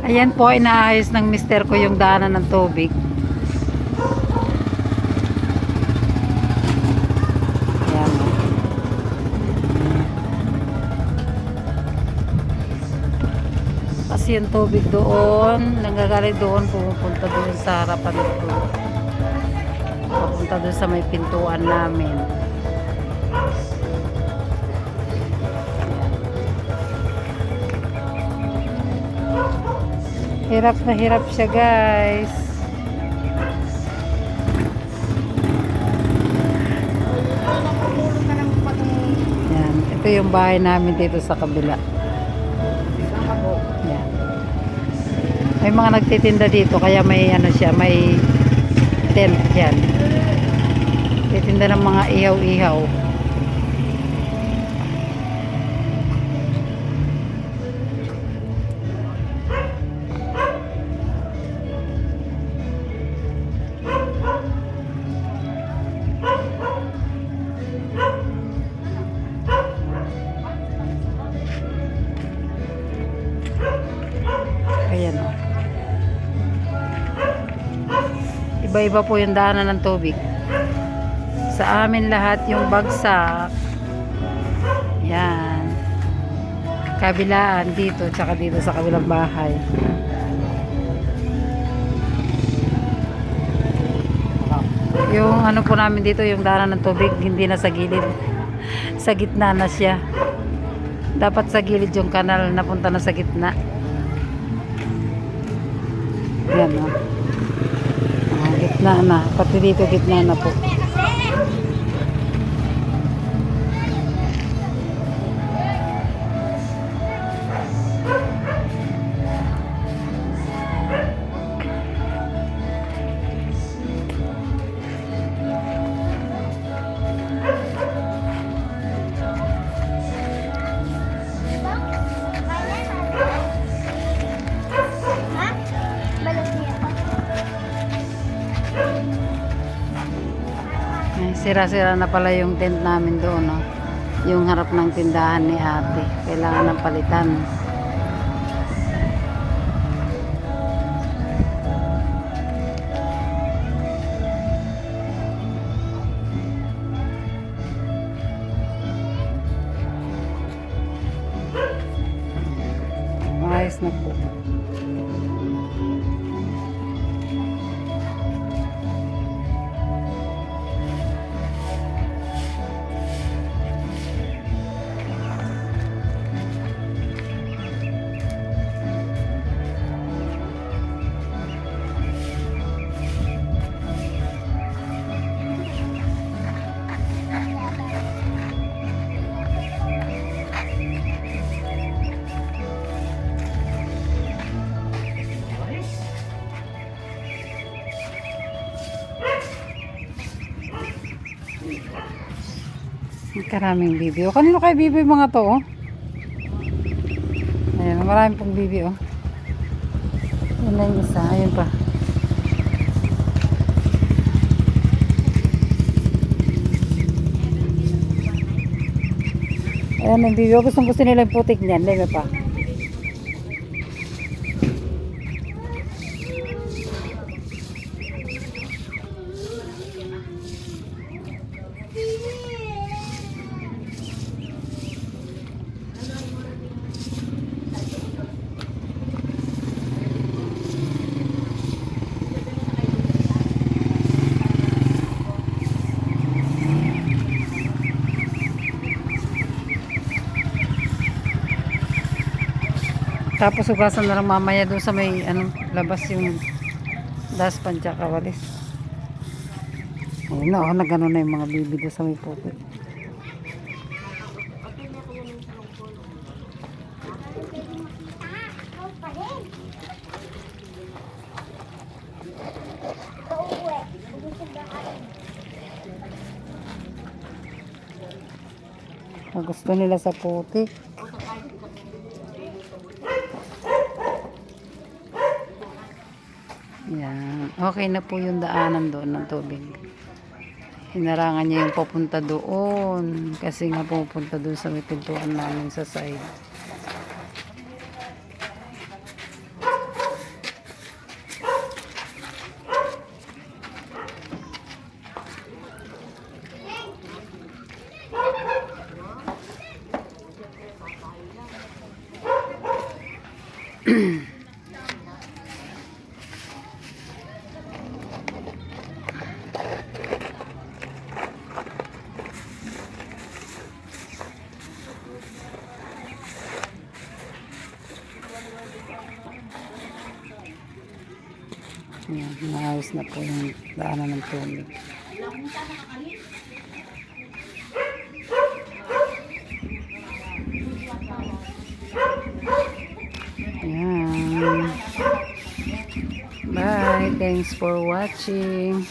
Ayan po, inaayos ng mister ko yung daanan ng tubig. Ayan. Kasi yung tubig doon, nanggagaling doon, pumupunta doon sa harapan doon. Papunta doon sa may pintuan namin. Hirap na hirap siya, guys. Yan. Ito yung bahay namin dito sa kabila. Yan. May mga nagtitinda dito kaya may ano siya, may tent yan. Titinda ng mga ihaw-ihaw. Ayan o. Iba-iba po yung daanan ng tubig. Sa amin lahat yung bagsak. Yan. Kabilaan dito, tsaka dito sa kabilang bahay. Yung ano po namin dito, yung daanan ng tubig, hindi na sa gilid. Sa gitna na siya. Dapat sa gilid yung kanal, napunta na sa gitna. Yan o. Gitna na. Pati dito gitna na po. Sira-sira na pala yung tent namin doon, no? Yung harap ng tindahan ni ate. Kailangan ng palitan. Ayos na po. Karaming bibi. O, kanino kayo bibi mga to, oh? Ayan, marami pong bibi, oh. Yan na yung isa. Ayan pa. Ayan yung bibi. O, gusto nila yung putik niyan. Leme pa. Tapos ugasan na lang mamaya doon sa may ano, labas yung daspan tsaka walis. Ayun na, oh, nagano na yung mga bibi doon sa may puti. Gusto nila sa puti. Yan. Okay na po yung daanan doon ng tubig. Hinarangan niya yung papunta doon. Kasi nga pupunta doon sa may pintuan namin sa side. Yan, maayos na po yung daanan ng tubig. Yan. Bye. Thanks for watching.